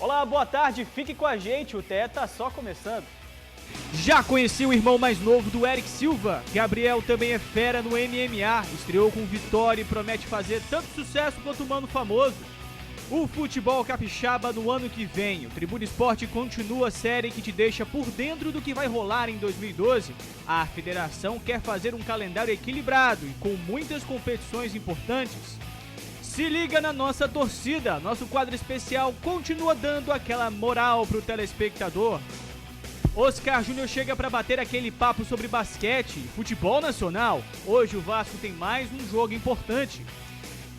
Olá, boa tarde, fique com a gente, o TE tá só começando. Já conheci o irmão mais novo do Eric Silva? Gabriel também é fera no MMA, estreou com vitória e promete fazer tanto sucesso quanto o Mano Famoso. O futebol capixaba no ano que vem. O Tribuna Esporte continua a série que te deixa por dentro do que vai rolar em 2012. A federação quer fazer um calendário equilibrado e com muitas competições importantes. Se liga na nossa torcida, nosso quadro especial continua dando aquela moral pro telespectador. Oscar Júnior chega para bater aquele papo sobre basquete e futebol nacional. Hoje o Vasco tem mais um jogo importante.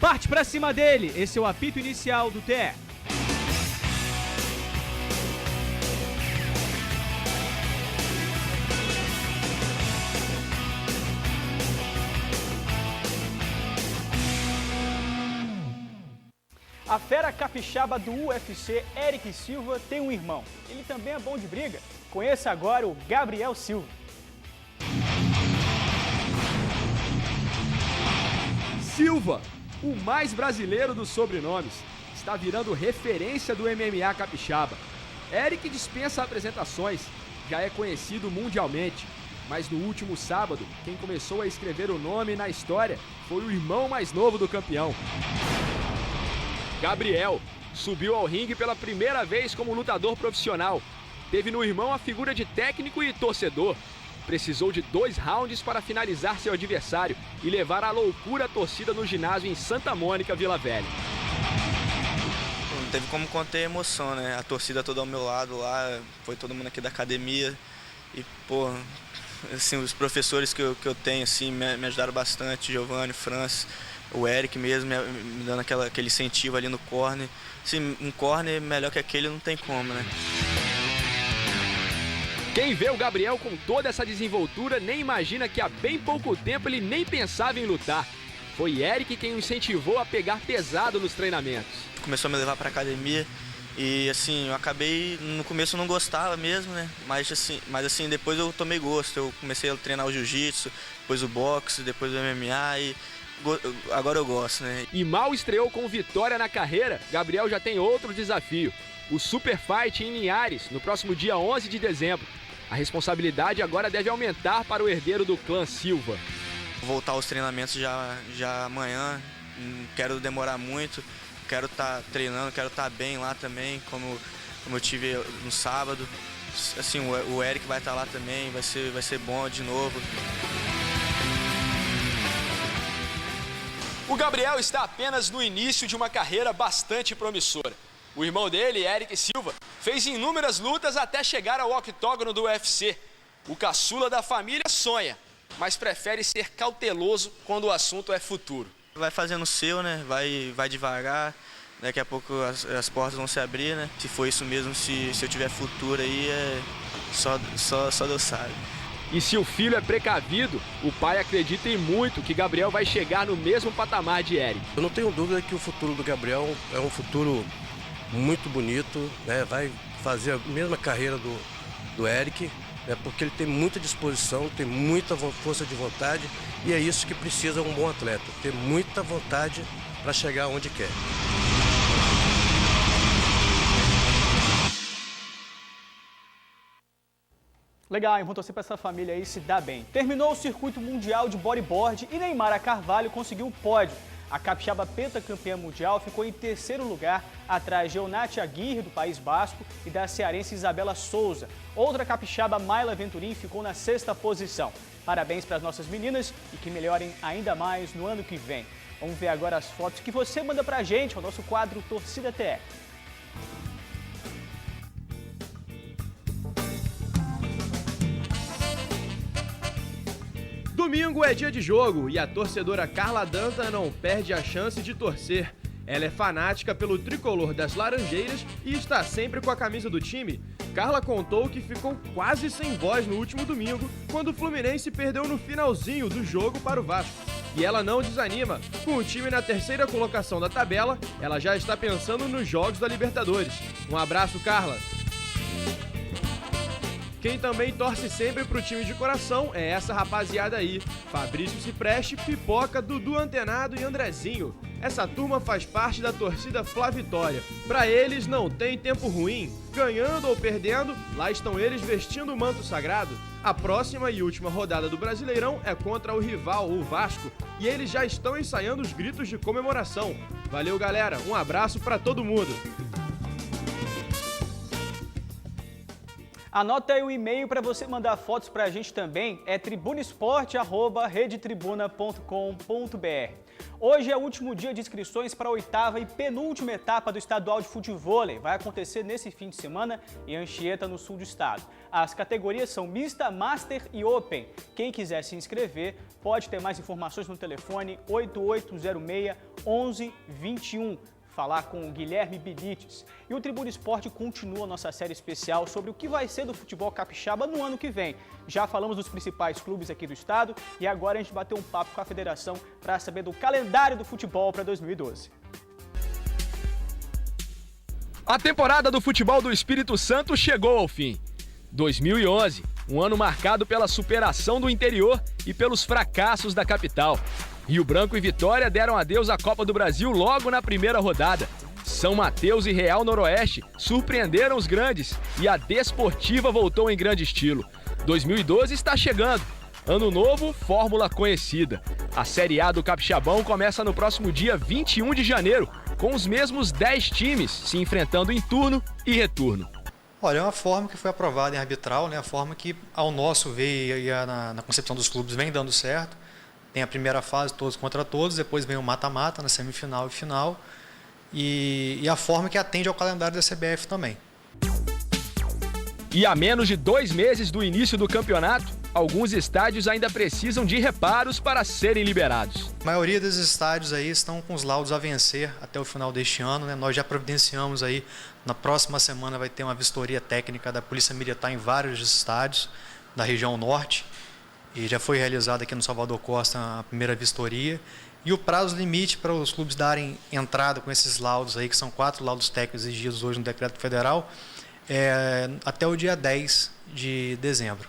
Parte pra cima dele, esse é o apito inicial do TE. A fera capixaba do UFC, Eric Silva, tem um irmão. Ele também é bom de briga. Conheça agora o Gabriel Silva. Silva, o mais brasileiro dos sobrenomes, está virando referência do MMA capixaba. Eric dispensa apresentações, já é conhecido mundialmente. Mas no último sábado, quem começou a escrever o nome na história foi o irmão mais novo do campeão. Gabriel subiu ao ringue pela primeira vez como lutador profissional. Teve no irmão a figura de técnico e torcedor. Precisou de 2 rounds para finalizar seu adversário e levar à loucura a torcida no ginásio em Santa Mônica, Vila Velha. Não teve como conter a emoção, né? A torcida toda ao meu lado lá, foi todo mundo aqui da academia. E, pô, assim, os professores que eu tenho assim, me ajudaram bastante, Giovanni, Francis, o Eric mesmo, me dando aquele incentivo ali no corner. Assim, um corner melhor que aquele não tem como, né? Quem vê o Gabriel com toda essa desenvoltura nem imagina que há bem pouco tempo ele nem pensava em lutar. Foi Eric quem o incentivou a pegar pesado nos treinamentos. Começou a me levar para academia e assim, eu acabei, no começo eu não gostava mesmo, né? Mas assim, depois eu tomei gosto. Eu comecei a treinar o jiu-jitsu, depois o boxe, depois o MMA e agora eu gosto, né? E mal estreou com vitória na carreira, Gabriel já tem outro desafio. O Super Fight em Linhares, no próximo dia 11 de dezembro. A responsabilidade agora deve aumentar para o herdeiro do clã Silva. Vou voltar aos treinamentos já amanhã, não quero demorar muito, quero estar treinando, quero estar bem lá também, como eu tive no sábado. Assim, o Eric vai estar lá também, vai ser bom de novo. O Gabriel está apenas no início de uma carreira bastante promissora. O irmão dele, Eric Silva, fez inúmeras lutas até chegar ao octógono do UFC. O caçula da família sonha, mas prefere ser cauteloso quando o assunto é futuro. Vai fazendo o seu, né? Vai devagar, daqui a pouco as portas vão se abrir, né? Se for isso mesmo, se eu tiver futuro aí, só Deus sabe. E se o filho é precavido, o pai acredita em muito que Gabriel vai chegar no mesmo patamar de Eric. Eu não tenho dúvida que o futuro do Gabriel é um futuro muito bonito, né? Vai fazer a mesma carreira do Eric, né? Porque ele tem muita disposição, tem muita força de vontade e é isso que precisa um bom atleta, ter muita vontade para chegar onde quer. Legal, hein? Vamos torcer para essa família aí se dar bem. Terminou o circuito mundial de bodyboard e Neymara Carvalho conseguiu um pódio. A capixaba pentacampeã mundial ficou em 3º lugar, atrás de Eunate Aguirre, do País Basco, e da cearense Isabela Souza. Outra capixaba, Mayla Venturim, ficou na 6ª posição. Parabéns para as nossas meninas e que melhorem ainda mais no ano que vem. Vamos ver agora as fotos que você manda pra gente, ao nosso quadro Torcida TE. Domingo é dia de jogo e a torcedora Carla Danta não perde a chance de torcer. Ela é fanática pelo tricolor das Laranjeiras e está sempre com a camisa do time. Carla contou que ficou quase sem voz no último domingo, quando o Fluminense perdeu no finalzinho do jogo para o Vasco. E ela não desanima. Com o time na 3ª colocação da tabela, ela já está pensando nos jogos da Libertadores. Um abraço, Carla! Quem também torce sempre pro time de coração é essa rapaziada aí. Fabrício Cipreste, Pipoca, Dudu Antenado e Andrezinho. Essa turma faz parte da torcida Fla Vitória. Para eles não tem tempo ruim. Ganhando ou perdendo, lá estão eles vestindo o manto sagrado. A próxima e última rodada do Brasileirão é contra o rival, o Vasco, e eles já estão ensaiando os gritos de comemoração. Valeu, galera, um abraço para todo mundo. Anota aí o e-mail para você mandar fotos para a gente também, é tribunesporte@redetribuna.com.br. Hoje é o último dia de inscrições para a 8ª e penúltima etapa do estadual de futevôlei. Vai acontecer nesse fim de semana em Anchieta, no sul do estado. As categorias são mista, master e open. Quem quiser se inscrever pode ter mais informações no telefone 8806-1121. Falar com o Guilherme Benítez. E o Tribuna Esporte continua nossa série especial sobre o que vai ser do futebol capixaba no ano que vem. Já falamos dos principais clubes aqui do estado e agora a gente bateu um papo com a federação para saber do calendário do futebol para 2012. A temporada do futebol do Espírito Santo chegou ao fim. 2011, um ano marcado pela superação do interior e pelos fracassos da capital. Rio Branco e Vitória deram adeus à Copa do Brasil logo na primeira rodada. São Mateus e Real Noroeste surpreenderam os grandes e a Desportiva voltou em grande estilo. 2012 está chegando. Ano novo, fórmula conhecida. A Série A do Capixabão começa no próximo dia 21 de janeiro, com os mesmos 10 times se enfrentando em turno e retorno. Olha, é uma forma que foi aprovada em arbitral, né? A forma que, ao nosso ver e na concepção dos clubes, vem dando certo. Tem a primeira fase, todos contra todos, depois vem o mata-mata na semifinal e final, e a forma que atende ao calendário da CBF também. E a menos de 2 meses do início do campeonato, alguns estádios ainda precisam de reparos para serem liberados. A maioria dos estádios aí estão com os laudos a vencer até o final deste ano, né? Nós já providenciamos aí, na próxima semana vai ter uma vistoria técnica da Polícia Militar em vários estádios da região norte. E já foi realizada aqui no Salvador Costa a primeira vistoria. E o prazo limite para os clubes darem entrada com esses laudos aí, que são 4 laudos técnicos exigidos hoje no decreto federal, até o dia 10 de dezembro.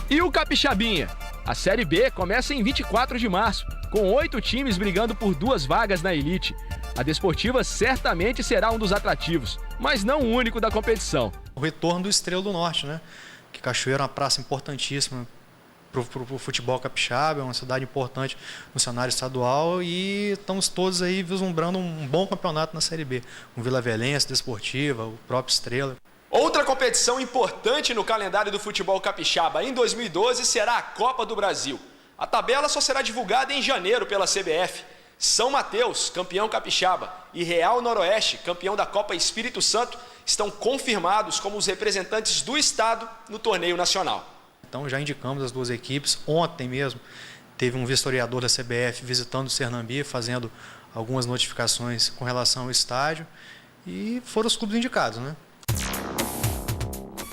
E o Capixabinha? A Série B começa em 24 de março, com 8 times brigando por 2 vagas na elite. A Desportiva certamente será um dos atrativos, mas não o único da competição. O retorno do Estrela do Norte, né? Que Cachoeira é uma praça importantíssima para o futebol capixaba, é uma cidade importante no cenário estadual e estamos todos aí vislumbrando um bom campeonato na Série B. Com Vila Velhense, Desportiva, o próprio Estrela. Outra competição importante no calendário do futebol capixaba em 2012 será a Copa do Brasil. A tabela só será divulgada em janeiro pela CBF. São Mateus, campeão capixaba, e Real Noroeste, campeão da Copa Espírito Santo, estão confirmados como os representantes do estado no torneio nacional. Então já indicamos as 2 equipes. Ontem mesmo teve um vistoriador da CBF visitando o Sernambi, fazendo algumas notificações com relação ao estádio e foram os clubes indicados, né?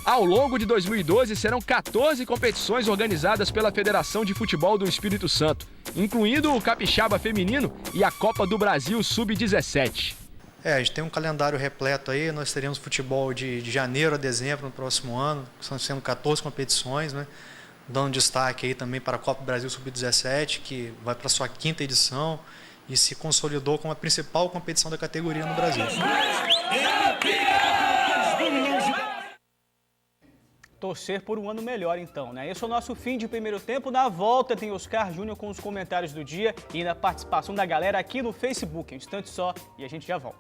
Ao longo de 2012 serão 14 competições organizadas pela Federação de Futebol do Espírito Santo, incluindo o Capixaba Feminino e a Copa do Brasil Sub-17. A gente tem um calendário repleto aí, nós teremos futebol de janeiro a dezembro no próximo ano, estão sendo 14 competições, né? Dando destaque aí também para a Copa do Brasil Sub-17, que vai para a sua 5ª edição e se consolidou como a principal competição da categoria no Brasil. Torcer por um ano melhor, então, né? Esse é o nosso fim de primeiro tempo. Na volta tem Oscar Júnior com os comentários do dia e ainda a participação da galera aqui no Facebook. Um instante só e a gente já volta.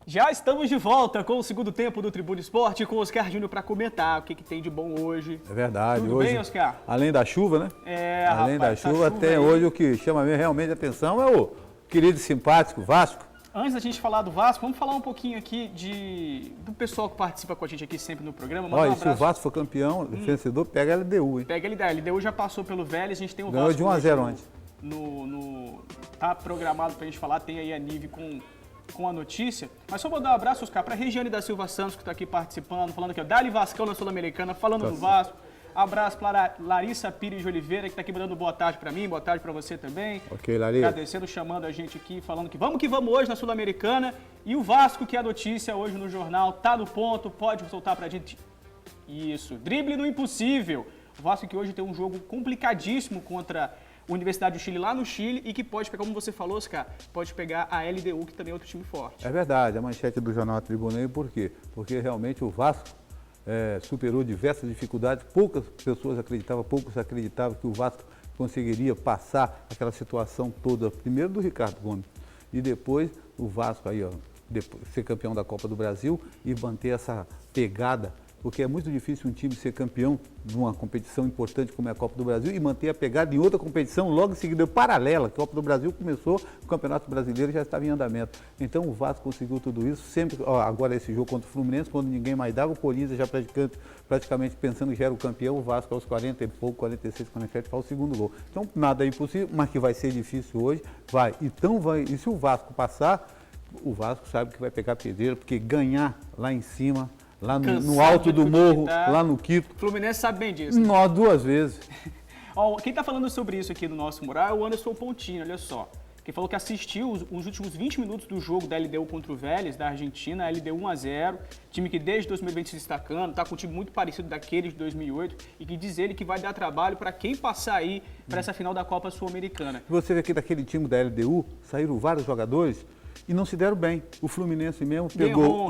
Já estamos de volta com o segundo tempo do Tribuna Esporte com o Oscar Júnior para comentar o que tem de bom hoje. É verdade. Tudo hoje, bem, Oscar? Além da chuva, né? Além rapaz, da chuva, até hoje o que chama realmente a atenção é o querido e simpático Vasco. Antes da gente falar do Vasco, vamos falar um pouquinho aqui do pessoal que participa com a gente aqui sempre no programa. Olha, se o Vasco for campeão, vencedor, pega a LDU, hein? Pega a LDU, já passou pelo Vélez, a gente tem o Ganhou Vasco. de 1-0 antes. Tá programado pra gente falar, tem aí a Nive com a notícia. Mas só vou dar um abraço, Oscar, pra Regiane da Silva Santos, que tá aqui participando, falando aqui, ó, Dali Vascão na Sul-Americana, falando do Vasco. Abraço para Larissa Pires de Oliveira, que está aqui mandando boa tarde para mim, boa tarde para você também. Ok, Larissa. Agradecendo, chamando a gente aqui, falando que vamos hoje na Sul-Americana. E o Vasco, que é a notícia hoje no jornal, tá no ponto, pode soltar para a gente. Isso, drible no impossível. O Vasco que hoje tem um jogo complicadíssimo contra Universidade do Chile lá no Chile e que pode pegar, como você falou, Oscar, pode pegar a LDU, que também é outro time forte. É verdade, a manchete do jornal Tribuna, por quê? Porque realmente o Vasco superou diversas dificuldades, poucos acreditavam que o Vasco conseguiria passar aquela situação toda, primeiro do Ricardo Gomes e depois o Vasco aí, ó, depois, ser campeão da Copa do Brasil e manter essa pegada, porque é muito difícil um time ser campeão de uma competição importante como é a Copa do Brasil e manter a pegada em outra competição logo em seguida, paralela. A Copa do Brasil começou, o Campeonato Brasileiro já estava em andamento. Então o Vasco conseguiu tudo isso, sempre, agora esse jogo contra o Fluminense, quando ninguém mais dava, o Corinthians já praticamente pensando que já era o campeão, o Vasco aos 40 e pouco, 46, 47, faz o segundo gol. Então nada é impossível, mas que vai ser difícil hoje, vai. Então vai, e se o Vasco passar, o Vasco sabe que vai pegar pedreira, porque ganhar lá em cima, lá no alto do morro, lá no Quito. O Fluminense sabe bem disso. Nós 2 vezes. Ó, quem está falando sobre isso aqui no nosso mural é o Anderson Pontini, olha só. Que falou que assistiu os últimos 20 minutos do jogo da LDU contra o Vélez, da Argentina, a LDU 1-0, time que desde 2020 se destacando, está com um time muito parecido daquele de 2008, e que diz ele que vai dar trabalho para quem passar aí para essa final da Copa Sul-Americana. Você vê que daquele time da LDU saíram vários jogadores e não se deram bem. O Fluminense mesmo pegou.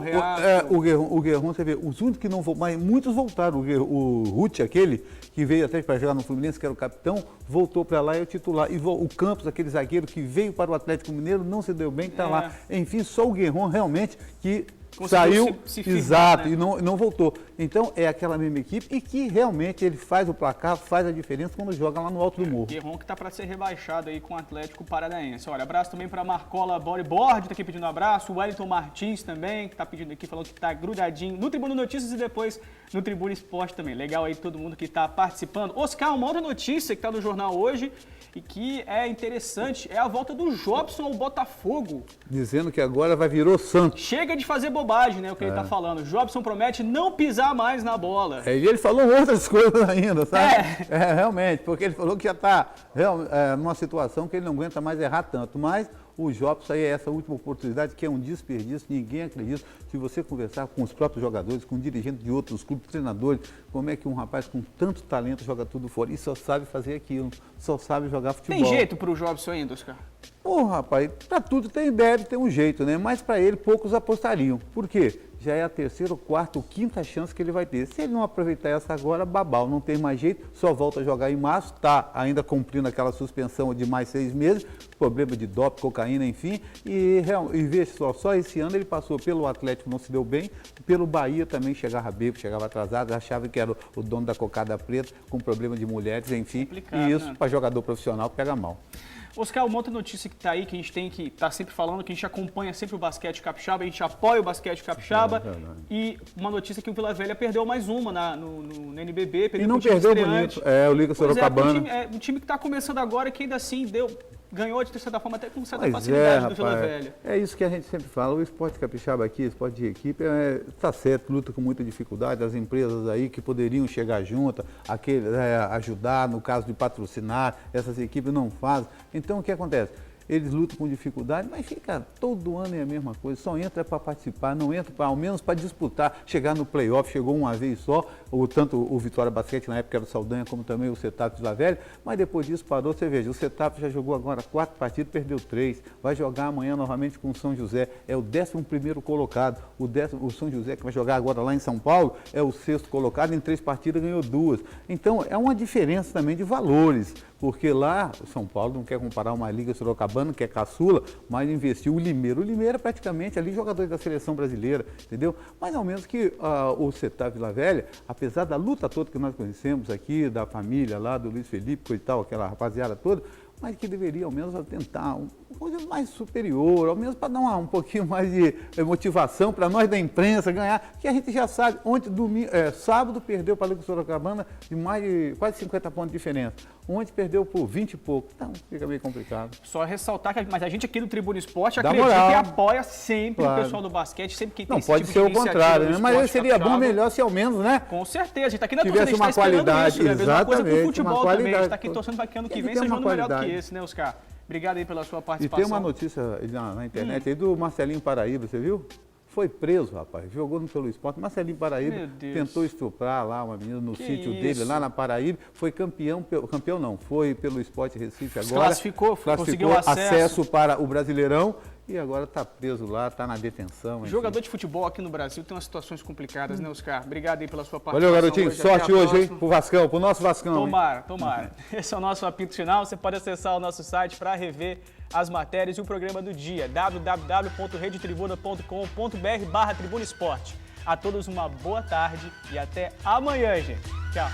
O Guerron, você vê, os únicos que não voltaram, mas muitos voltaram. O Ruth, aquele que veio até para jogar no Fluminense, que era o capitão, voltou para lá e é o titular. E o Campos, aquele zagueiro que veio para o Atlético Mineiro, não se deu bem, está lá. Enfim, só o Guerron realmente que saiu, se firmar, exato, né? E não voltou. Então é aquela mesma equipe e que realmente ele faz o placar, faz a diferença quando joga lá no alto do morro. Guerron que tá para ser rebaixado aí com o Atlético Paranaense. Olha, abraço também para Marcola Bodyboard, tá aqui pedindo um abraço. O Wellington Martins também, que tá pedindo aqui, falou que tá grudadinho no Tribuna Notícias e depois no Tribuna Esporte também. Legal aí todo mundo que tá participando. Oscar, uma outra notícia que tá no jornal hoje e que é interessante é a volta do Jobson ao Botafogo. Dizendo que agora vai virar o Santos. Chega de fazer bobagem, né, o que ele tá falando. O Jobson promete não pisar mais na bola. E ele falou outras coisas ainda, sabe? Realmente, porque ele falou que já está numa situação que ele não aguenta mais errar tanto, mas o Jobson aí é essa última oportunidade que é um desperdício, ninguém acredita. Se você conversar com os próprios jogadores, com dirigentes de outros clubes, treinadores, como é que um rapaz com tanto talento joga tudo fora e só sabe fazer aquilo, só sabe jogar futebol. Tem jeito pro Jobson ainda, Oscar? Pô, rapaz, pra tudo deve ter um jeito, né? Mas pra ele poucos apostariam. Por quê? Já é a terceira, quarta ou quinta chance que ele vai ter. Se ele não aproveitar essa agora, babau, não tem mais jeito, só volta a jogar em março, tá ainda cumprindo aquela suspensão de mais 6 meses, problema de doping, cocaína, enfim, e veja só esse ano ele passou pelo Atlético, não se deu bem, pelo Bahia também chegava bêbado, chegava atrasado, achava que era o dono da cocada preta, com problema de mulheres, enfim, e isso, né? Para jogador profissional pega mal. Oscar, uma outra notícia que está aí, que a gente tem que estar sempre falando, que a gente acompanha sempre o basquete capixaba, a gente apoia o basquete capixaba, e uma notícia que o Vila Velha perdeu mais uma no NBB. E não perdeu bonito, o Liga Sorocabana. Um time que está começando agora, que ainda assim ganhou de certa forma até com certa facilidade do Vila Velha. É isso que a gente sempre fala, o esporte capixaba aqui, esporte de equipe, está certo, luta com muita dificuldade, as empresas aí que poderiam chegar junto, ajudar, no caso de patrocinar, essas equipes não fazem. Então o que acontece? Eles lutam com dificuldade, mas fica todo ano é a mesma coisa, só entra para participar, não entra ao menos para disputar, chegar no playoff, chegou uma vez só, tanto o Vitória Basquete, na época era o Saldanha, como também o Setap de Vila Velha, mas depois disso parou, você veja, o Setap já jogou agora 4 partidas, perdeu 3, vai jogar amanhã novamente com o São José, é o 11º colocado, o São José que vai jogar agora lá em São Paulo, é o 6º colocado, em 3 partidas ganhou 2, então é uma diferença também de valores, porque lá o São Paulo não quer comparar uma Liga Sorocabana, que é caçula, mas investiu o Limeira praticamente ali, jogadores da seleção brasileira, entendeu? Mas ao menos que o Setap Vila Velha, apesar da luta toda que nós conhecemos aqui, da família lá, do Luiz Felipe, e tal, aquela rapaziada toda, mas que deveria ao menos tentar uma coisa mais superior, ao menos para dar um pouquinho mais de motivação para nós da imprensa ganhar, que a gente já sabe, ontem, sábado, perdeu para a Liga Sorocabana de mais de quase 50 pontos de diferença. Ontem perdeu por 20 e pouco, então fica meio complicado. Só ressaltar que mas a gente aqui do Tribuna Esporte acredita e apoia sempre o pessoal do basquete, sempre que tem esse pode tipo ser de o contrário, né? Mas seria capixaba. bom melhor se ao menos, né? Com certeza, a gente está aqui na torcida, a gente está esperando isso, né? A mesma coisa com o futebol também, a gente está aqui torcendo para que ano que vem seja um ano melhor do que esse, né, Oscar? Obrigado aí pela sua participação. E tem uma notícia na internet aí do Marcelinho Paraíba, você viu? foi preso, rapaz, jogou no Pelo Esporte. Marcelinho Paraíba tentou estuprar lá uma menina no sítio dele, lá na Paraíba. Foi campeão não, foi pelo Sport Recife agora. Classificou, conseguiu acesso para o Brasileirão. E agora está preso lá, está na detenção. Enfim. Jogador de futebol aqui no Brasil tem umas situações complicadas, né, Oscar? Obrigado aí pela sua participação. Valeu, garotinho. Hoje. Sorte hoje, hein? Pro Vascão, pro nosso Vascão. Tomara. Esse é o nosso apito final. Você pode acessar o nosso site para rever as matérias e o programa do dia. www.redetribuna.com.br/Tribuna Esporte. A todos uma boa tarde e até amanhã, gente. Tchau.